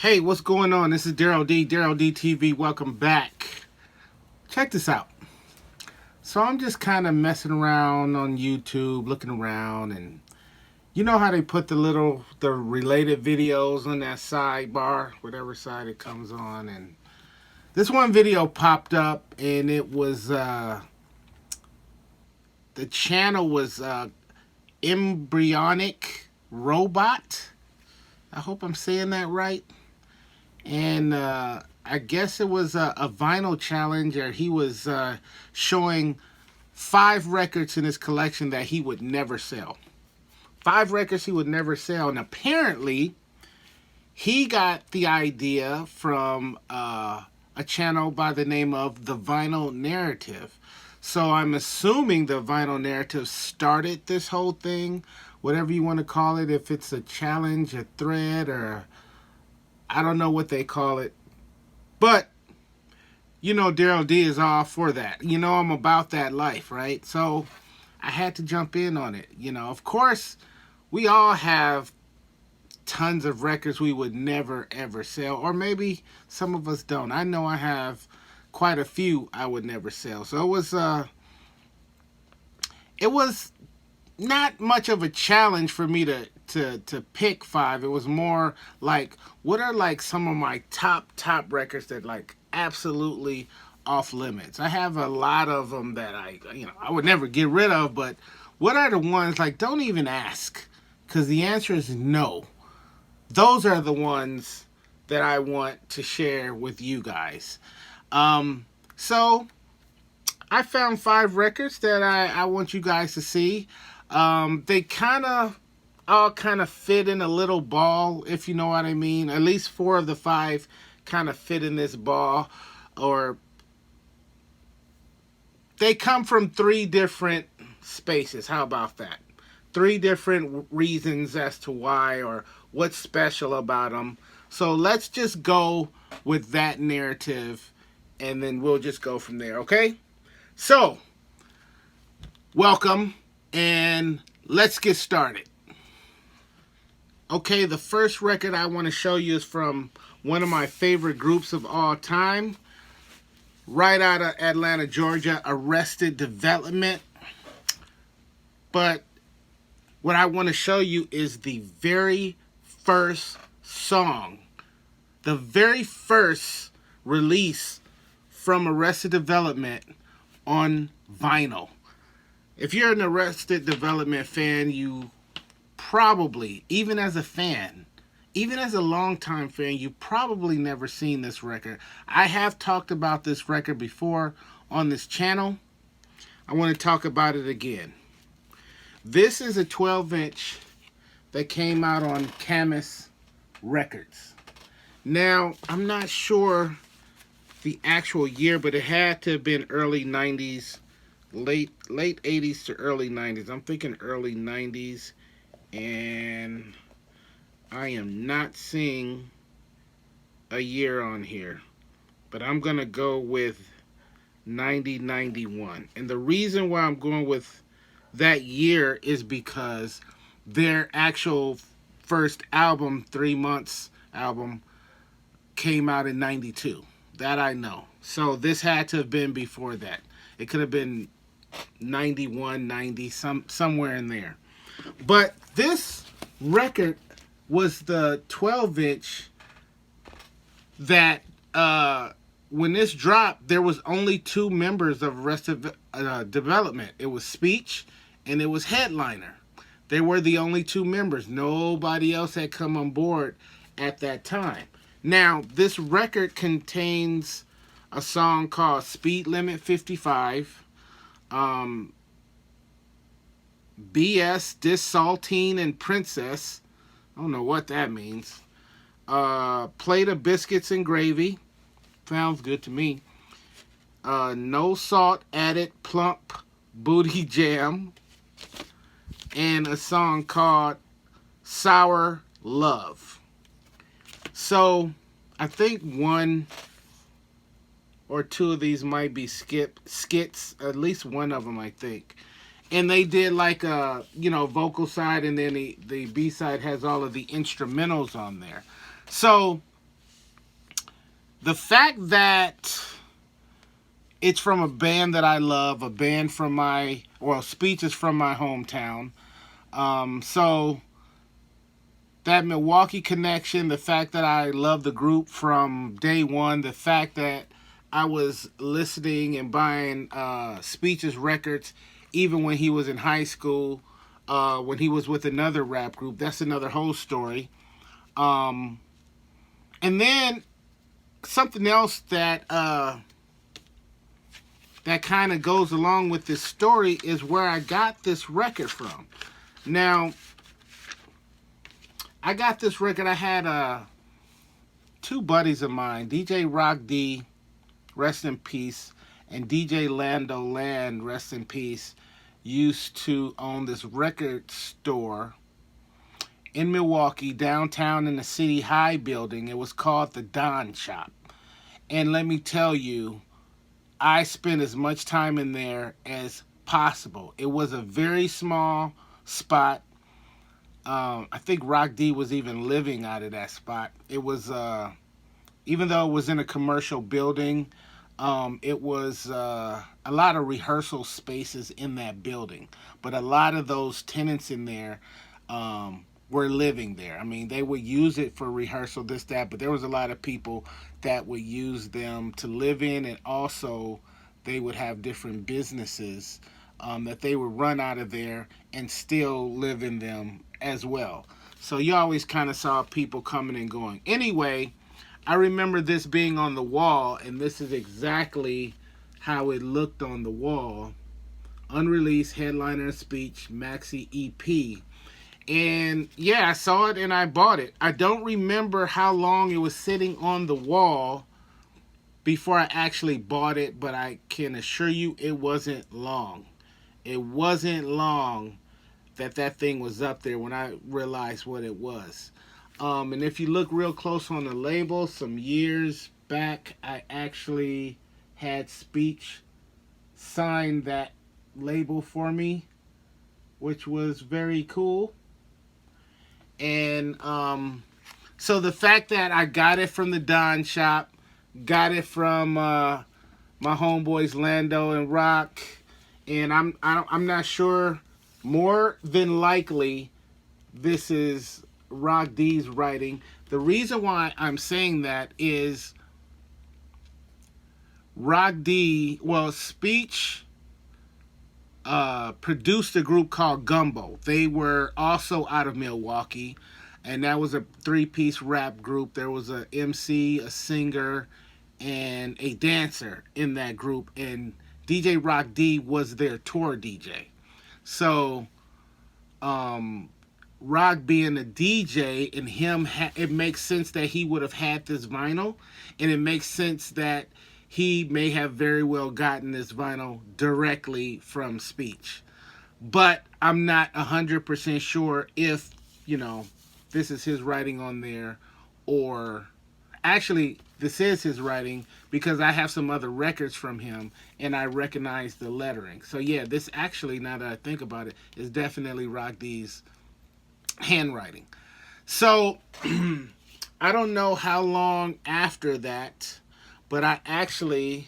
Hey, what's going on? This is Daryl D TV. Welcome back. Check this out. So I'm just kind of messing around on YouTube, looking around, and you know how they put the related videos on that sidebar, whatever side it comes on, and this one video popped up, and it was the channel was Embryonic Robot. I hope I'm saying that right. And I guess it was a vinyl challenge, or he was showing 5 records in his collection that he would never sell. 5 records he would never sell. And apparently, he got the idea from a channel by the name of The Vinyl Narrative. So I'm assuming The Vinyl Narrative started this whole thing, whatever you want to call it, if it's a challenge, a thread, or I don't know what they call it. But, you know, Daryl D is all for that. You know, I'm about that life, right? So I had to jump in on it. You know, of course, we all have tons of records we would never, ever sell. Or maybe some of us don't. I know I have quite a few I would never sell. So it was not much of a challenge for me to pick 5. It was more like, what are like some of my top records that like absolutely off limits. I have a lot of them that I would never get rid of, but what are the ones like, don't even ask, because the answer is no. Those are the ones that I want to share with you guys. So I found 5 records that I want you guys to see. They all kind of fit in a little ball, if you know what I mean. At least 4 of the 5 kind of fit in this ball, or they come from 3 different spaces. How about that? 3 different reasons as to why or what's special about them. So let's just go with that narrative, and then we'll just go from there, okay? So, welcome, and let's get started. Okay, the first record I want to show you is from one of my favorite groups of all time, right out of Atlanta, Georgia, Arrested Development. But what I want to show you is the very first song, the very first release from Arrested Development on vinyl. If you're an Arrested Development fan, you probably, even as a fan, even as a longtime fan, you probably never seen this record. I have talked about this record before on this channel. I want to talk about it again. This is a 12-inch that came out on Camus Records. Now, I'm not sure the actual year, but it had to have been early 90s, late 80s to early 90s. I'm thinking early 90s, and I am not seeing a year on here, but I'm going to go with 90-91. And the reason why I'm going with that year is because their actual first album, 3 Months album, came out in 92. That I know. So this had to have been before that. It could have been 91, 90, somewhere in there. But this record was the 12-inch that when this dropped, there was only 2 members of Arrested Development. It was Speech and it was Headliner. They were the only 2 members. Nobody else had come on board at that time. Now, this record contains a song called Speed Limit 55, BS, This Saltine and Princess. I don't know what that means. Plate of Biscuits and Gravy. Sounds good to me. No Salt Added Plump Booty Jam. And a song called Sour Love. So, I think 1 or 2 of these might be skits. At least one of them, I think. And they did like a, vocal side, and then the B side has all of the instrumentals on there. So The fact that it's from a band that I love, a band from Speech is from my hometown. So that Milwaukee connection, the fact that I love the group from day one, the fact that I was listening and buying Speech's records even when he was in high school, when he was with another rap group, that's another whole story. And then something else that that kind of goes along with this story is where I got this record from. Now, I got this record. I had two buddies of mine, DJ Rock D, rest in peace, and DJ Lando Land, rest in peace, used to own this record store in Milwaukee, downtown in the City High building. It was called the Don Shop. And let me tell you, I spent as much time in there as possible. It was a very small spot. I think Rock D was even living out of that spot. It was, even though it was in a commercial building, it was a lot of rehearsal spaces in that building. But a lot of those tenants in there were living there. I mean, they would use it for rehearsal, this, that, but there was a lot of people that would use them to live in, and also they would have different businesses that they would run out of there and still live in them as well. So you always kind of saw people coming and going. Anyway, I remember this being on the wall, and this is exactly how it looked on the wall. Unreleased Headliner Speech Maxi EP. And yeah, I saw it and I bought it. I don't remember how long it was sitting on the wall before I actually bought it, but I can assure you it wasn't long. It wasn't long that thing was up there when I realized what it was. And if you look real close on the label, some years back, I actually had Speech sign that label for me, which was very cool. And so the fact that I got it from the Don Shop, got it from my homeboys Lando and Rock, and I'm not sure. More than likely, this is Rock D's writing. The reason why I'm saying that is Rock D, Speech produced a group called Gumbo. They were also out of Milwaukee, and that was a three-piece rap group. There was a MC, a singer, and a dancer in that group, and DJ Rock D was their tour DJ. So, Rock being a DJ and him, it makes sense that he would have had this vinyl, and it makes sense that he may have very well gotten this vinyl directly from Speech. But I'm not 100% sure if, this is his writing on there, or actually, this is his writing because I have some other records from him and I recognize the lettering. So yeah, this actually, now that I think about it, is definitely Rock D's handwriting. So I don't know how long after that, but I actually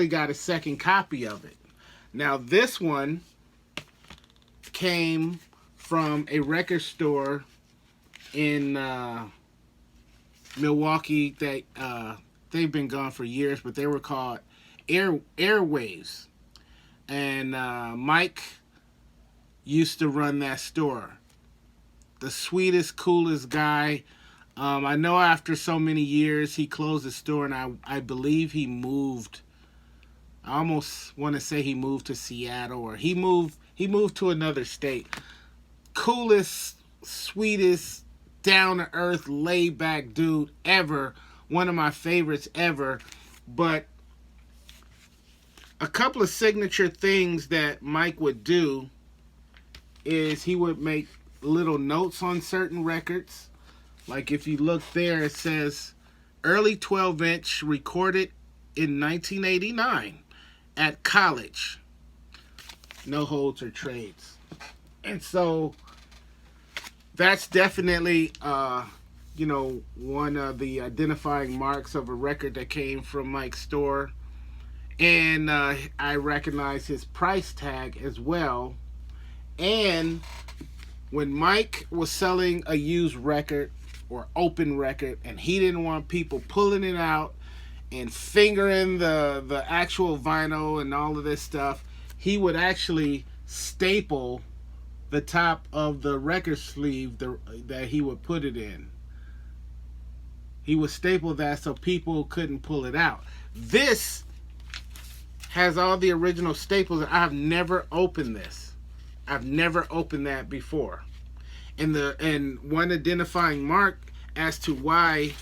got a second copy of it. Now this one came from a record store in Milwaukee. They've been gone for years, but they were called Airwaves. And Mike used to run that store. The sweetest, coolest guy. I know after so many years he closed the store, and I believe he moved. I almost want to say he moved to Seattle, or he moved to another state. Coolest, sweetest, down-to-earth, laid-back dude ever. One of my favorites ever. But a couple of signature things that Mike would do is he would make little notes on certain records. Like if you look there, it says early 12-inch recorded in 1989 at Challange. No holds or trades. And so that's definitely one of the identifying marks of a record that came from Mike's store. And I recognize his price tag as well. And when Mike was selling a used record or open record, and he didn't want people pulling it out and fingering the actual vinyl and all of this stuff, he would actually staple the top of the record sleeve that he would put it in. He would staple that so people couldn't pull it out. This has all the original staples. I've never opened this. I've never opened that before. And one identifying mark as to why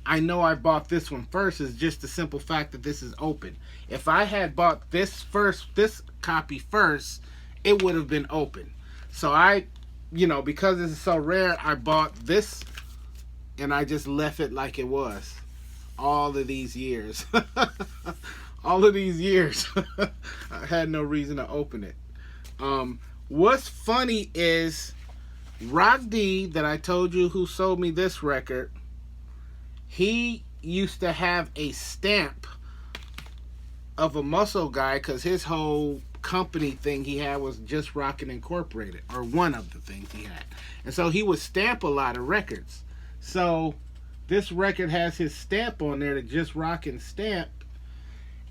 I know I bought this one first is just the simple fact that this is open. If I had bought this copy first, it would have been open. So because this is so rare, I bought this and I just left it like it was. All of these years. All of these years. I had no reason to open it. What's funny is Rock D, that I told you who sold me this record, he used to have a stamp of a muscle guy because his whole company thing he had was Just Rockin' Incorporated, or one of the things he had. And so he would stamp a lot of records. So this record has his stamp on there, the Just Rockin' stamp.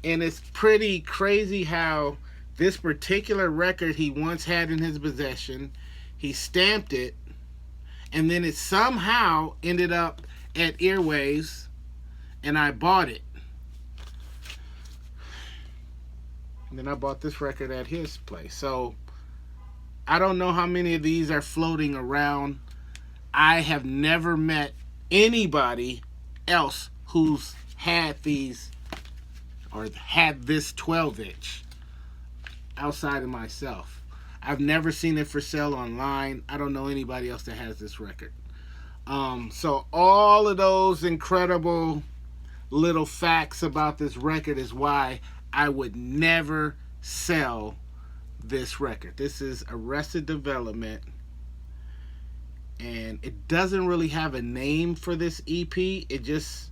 And it's pretty crazy how this particular record he once had in his possession, he stamped it, and then it somehow ended up at Earwaves, and I bought it. And then I bought this record at his place. So I don't know how many of these are floating around. I have never met anybody else who's had these or had this 12-inch outside of myself. I've never seen it for sale online. I don't know anybody else that has this record. So all of those incredible little facts about this record is why I would never sell this record. This is Arrested Development, and it doesn't really have a name for this EP. It just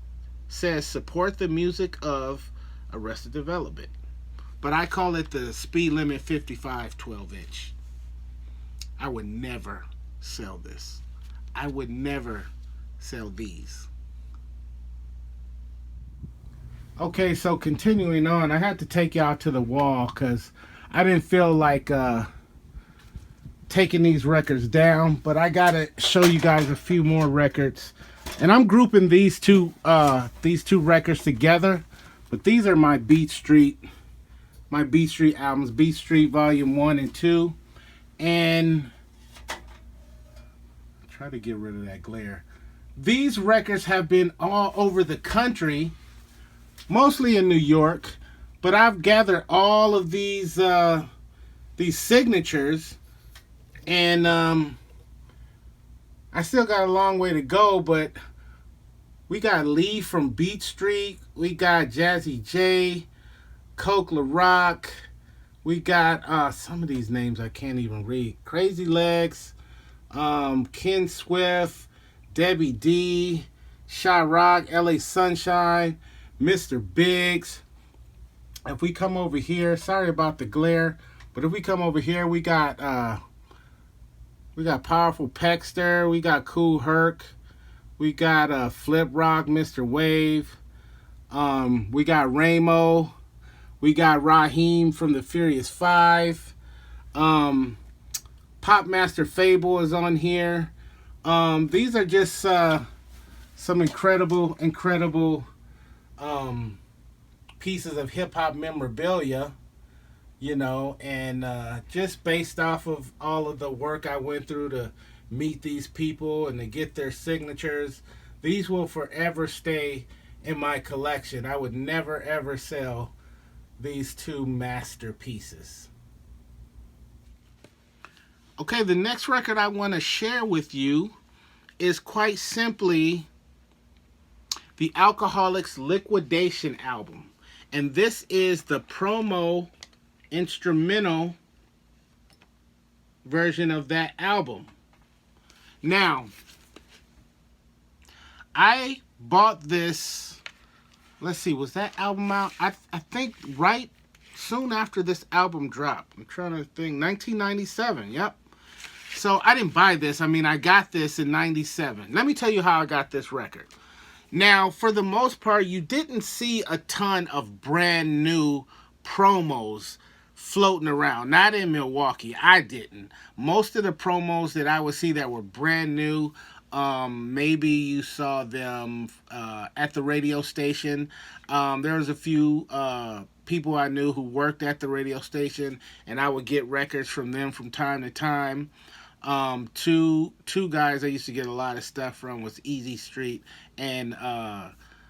says support the music of Arrested Development, but I call it the Speed Limit 55 12-inch. I would never sell this. I would never sell these. Okay, so continuing on, I had to take y'all to the wall because I didn't feel like taking these records down, but I gotta show you guys a few more records, and I'm grouping these two records together. But these are my Beat Street albums, Beat Street Volume 1 and 2, and try to get rid of that glare. These records have been all over the country, mostly in New York, but I've gathered all of these signatures, and I still got a long way to go, but we got Lee from Beat Street, we got Jazzy J, Coke LaRock, we got some of these names I can't even read. Crazy Legs, Ken Swift, Debbie D, Shy Rock, LA Sunshine, Mr. Biggs. If we come over here, sorry about the glare, but if we come over here, we got Powerful Peckster, we got Cool Herc, we got Flip Rock, Mr. Wave, we got Ramo, we got Raheem from the Furious Five, Pop Master Fable is on here. These are just some incredible pieces of hip-hop memorabilia, and just based off of all of the work I went through to meet these people and to get their signatures, these will forever stay in my collection. I would never ever sell these two masterpieces. Okay, the next record I want to share with you is quite simply the Alkaholiks Liquidation album. And this is the promo instrumental version of that album. Now, I bought this, let's see, was that album out? I think right soon after this album dropped. I'm trying to think, 1997, yep. So I didn't buy this. I mean, I got this in 97. Let me tell you how I got this record. Now, for the most part, you didn't see a ton of brand new promos floating around. Not in Milwaukee. I didn't. Most of the promos that I would see that were brand new, maybe you saw them at the radio station. There was a few people I knew who worked at the radio station, and I would get records from them from time to time. Two guys I used to get a lot of stuff from was Easy Street and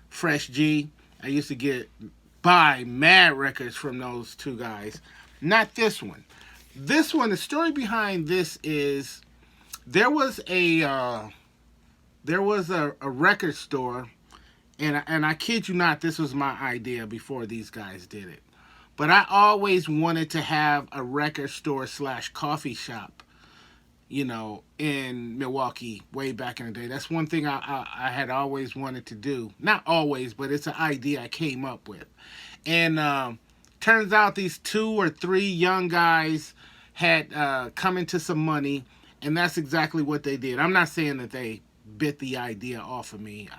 Fresh G. I used to buy mad records from those two guys. Not this one. This one, the story behind this is there was a record store, and I kid you not, this was my idea before these guys did it. But I always wanted to have a record store / coffee shop, in Milwaukee way back in the day. That's one thing I had always wanted to do. Not always, but it's an idea I came up with. And turns out these 2 or 3 young guys had come into some money, and that's exactly what they did. I'm not saying that they bit the idea off of me.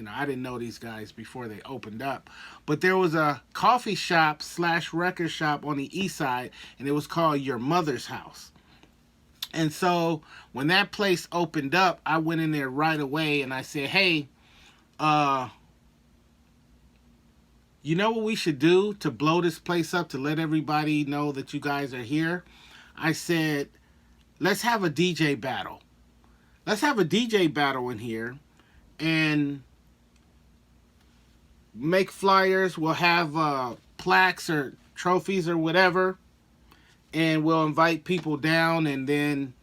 I didn't know these guys before they opened up. But there was a coffee shop / record shop on the east side, and it was called Your Mother's House. And so when that place opened up, I went in there right away and I said, hey, you know what we should do to blow this place up, to let everybody know that you guys are here? I said, let's have a DJ battle. Let's have a DJ battle in here and make flyers. We'll have plaques or trophies or whatever. And we'll invite people down and then,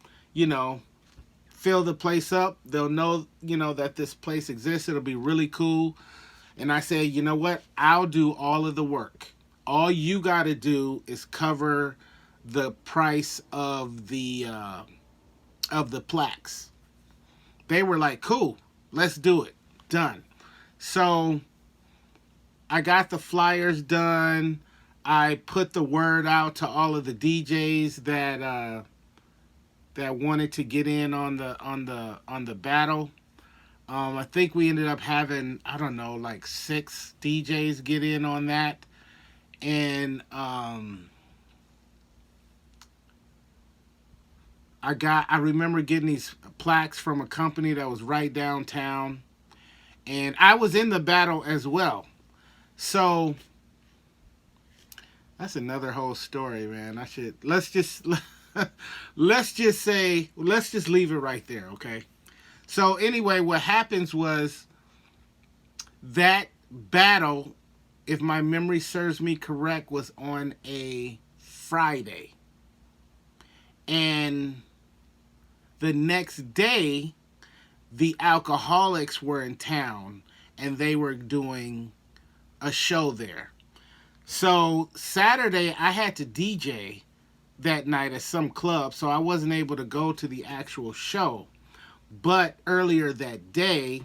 fill the place up. They'll know, that this place exists. It'll be really cool. And I say, you know what? I'll do all of the work. All you got to do is cover the price of the plaques. They were like, cool, let's do it. Done. So I got the flyers done. I put the word out to all of the DJs that wanted to get in on the battle. I think we ended up having, I don't know, like 6 DJs get in on that. And I remember getting these plaques from a company that was right downtown. And I was in the battle as well. So that's another whole story, man. Let's just leave it right there, okay? So anyway, what happens was that battle, if my memory serves me correct, was on a Friday. And the next day, the Alkaholiks were in town and they were doing a show there. So Saturday, I had to DJ that night at some club, so I wasn't able to go to the actual show. But earlier that day,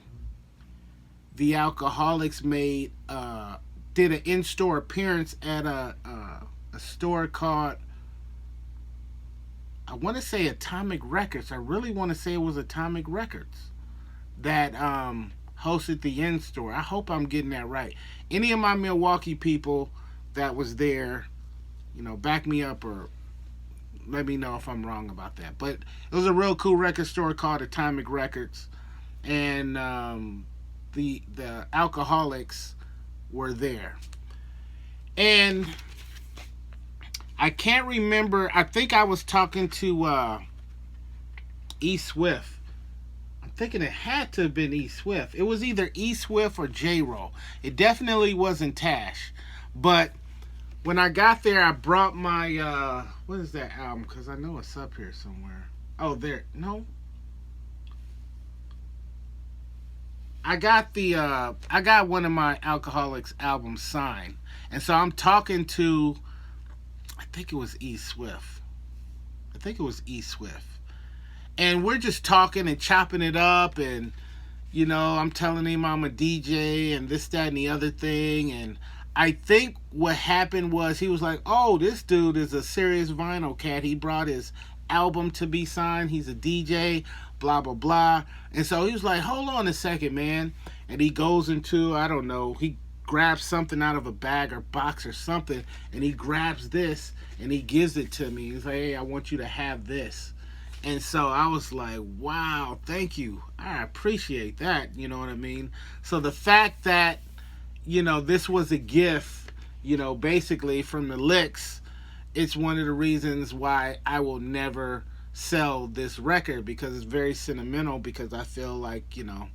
the Alkaholiks did an in-store appearance at a store called, I want to say Atomic Records. I really want to say it was Atomic Records that hosted the in-store. I hope I'm getting that right. Any of my Milwaukee people that was there, back me up or let me know if I'm wrong about that. But it was a real cool record store called Atomic Records, and the Alkaholiks were there. And I can't remember. I think I was talking to E. Swift. I'm thinking it had to have been E. Swift. It was either E. Swift or J-Roll. It definitely wasn't Tash. But when I got there, I brought my, what is that album? Because I know it's up here somewhere. Oh, there. No. I got one of my Alkaholiks albums signed. And so I'm talking to, I think it was E. Swift. And we're just talking and chopping it up and, You know, I'm telling him I'm a DJ and this, that, and the other thing. And I think what happened was he was like, oh, this dude is a serious vinyl cat. He brought his album to be signed. He's a DJ, blah, blah, blah. And so he was like, hold on a second, man. And he goes into, I don't know, he grabs something out of a bag or box or something. And he grabs this and he gives it to me. He's like, hey, I want you to have this. And so I was like, wow, thank you. I appreciate that. You know what I mean? So the fact that, you know, this was a gift, you know, basically from the Licks, it's one of the reasons why I will never sell this record, because it's very sentimental, because I feel like, you know,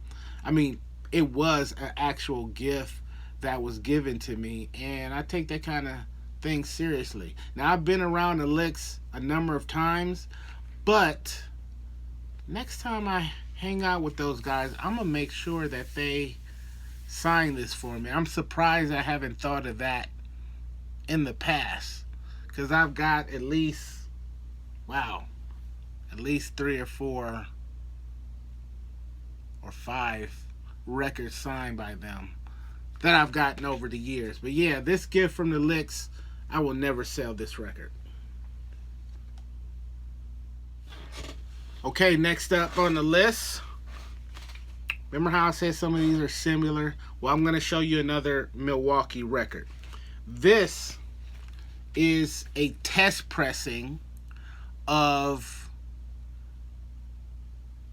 I mean, it was an actual gift that was given to me, and I take that kind of thing seriously. Now, I've been around the Licks a number of times, but next time I hang out with those guys, I'm going to make sure that they sign this for me. I'm surprised I haven't thought of that in the past, because I've got at least, wow, at least 3 or 4 or 5 records signed by them that I've gotten over the years. But yeah, this gift from the Licks, I will never sell this record. Okay, next up on the list, remember how I said some of these are similar? Well, I'm going to show you another Milwaukee record. This is a test pressing of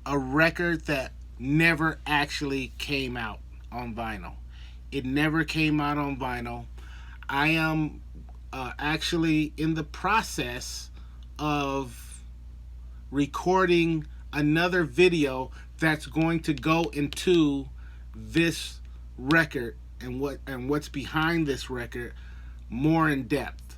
a record that never actually came out on vinyl. It never came out on vinyl. I am actually in the process of recording another video that's going to go into this record and what's behind this record more in depth.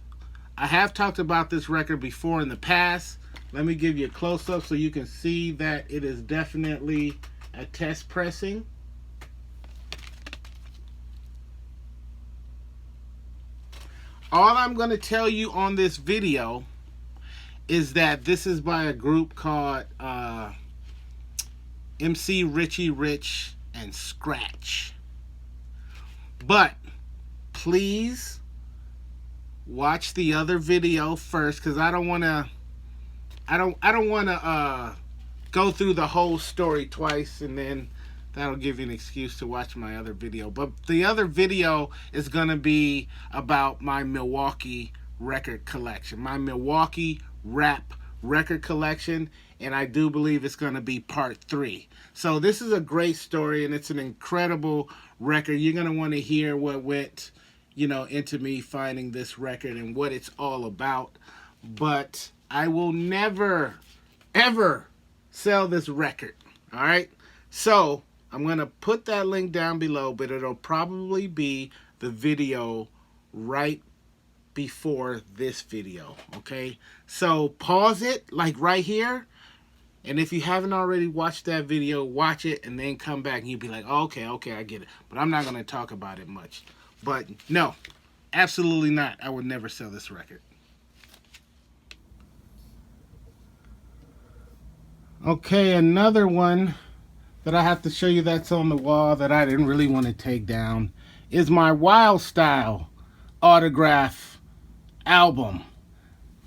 I have talked about this record before in the past. Let me give you a close-up so you can see that it is definitely a test pressing. All I'm going to tell you on this video is that this is by a group called MC Richie Rich and Scratch. But please watch the other video first, because I don't want to go through the whole story twice, and then that'll give you an excuse to watch my other video. But the other video is going to be about my Milwaukee record collection, my Milwaukee rap record collection, and I do believe it's going to be part 3. So this is a great story, and it's an incredible record. You're going to want to hear what went, you know, into me finding this record and what it's all about. But I will never, ever sell this record. All right? So I'm going to put that link down below, but it'll probably be the video right before this video, okay? So pause it, like right here, and if you haven't already watched that video, watch it and then come back and you'll be like, oh, okay, I get it. But I'm not going to talk about it much. But no, absolutely not. I would never sell this record. Okay, another one that I have to show you that's on the wall that I didn't really want to take down is my Wild Style autograph album.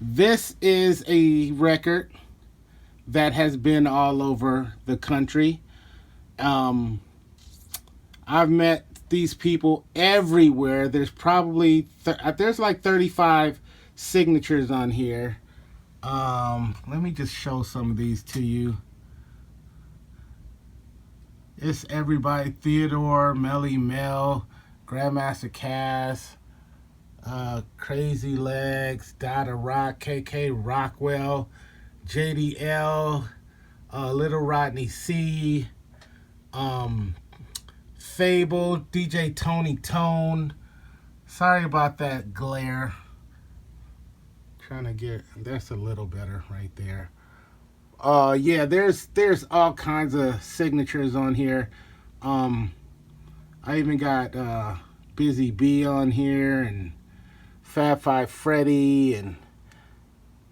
This is a record that has been all over the country. I've met these people everywhere. There's probably there's like 35 signatures on here. Let me just show some of these to you. It's everybody: Theodore, Melly Mel, Grandmaster Cass, Crazy Legs, Dada Rock, KK Rockwell, JDL, Little Rodney C, Fable, DJ Tony Tone. Sorry about that glare. Trying to get, that's a little better right there. Yeah, there's all kinds of signatures on here. I even got Busy B on here, and Fab Five Freddy, and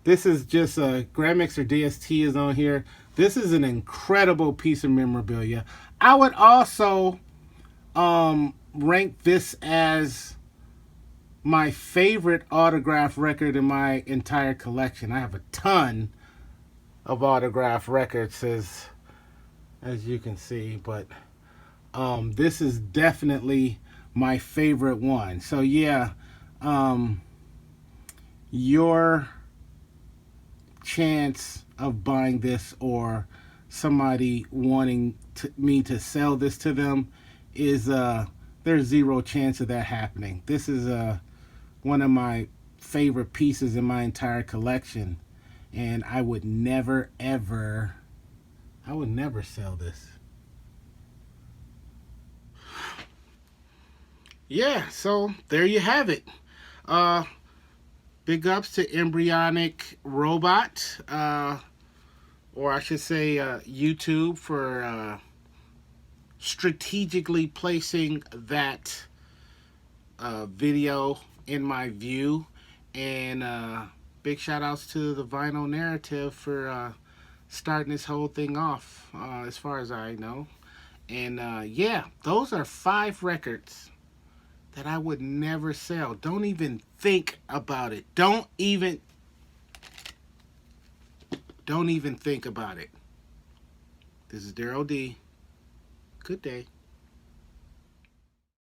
This is just a Grand Mixer DST is on here. This is an incredible piece of memorabilia. I would also rank this as my favorite autograph record in my entire collection. I have a ton of autograph records, as you can see, but this is definitely my favorite one. So yeah, your chance of buying this or somebody wanting me to sell this to them is there's zero chance of that happening. This is one of my favorite pieces in my entire collection, and I would never sell this. Yeah, so there you have it. Big ups to Embryonic Robot, or I should say YouTube, for strategically placing that video in my view. And big shout outs to the Vinyl Narrative for starting this whole thing off, as far as I know. And yeah, those are 5 records that I would never sell. Don't even think about it. Don't even think about it. This is Daryl D. Good day.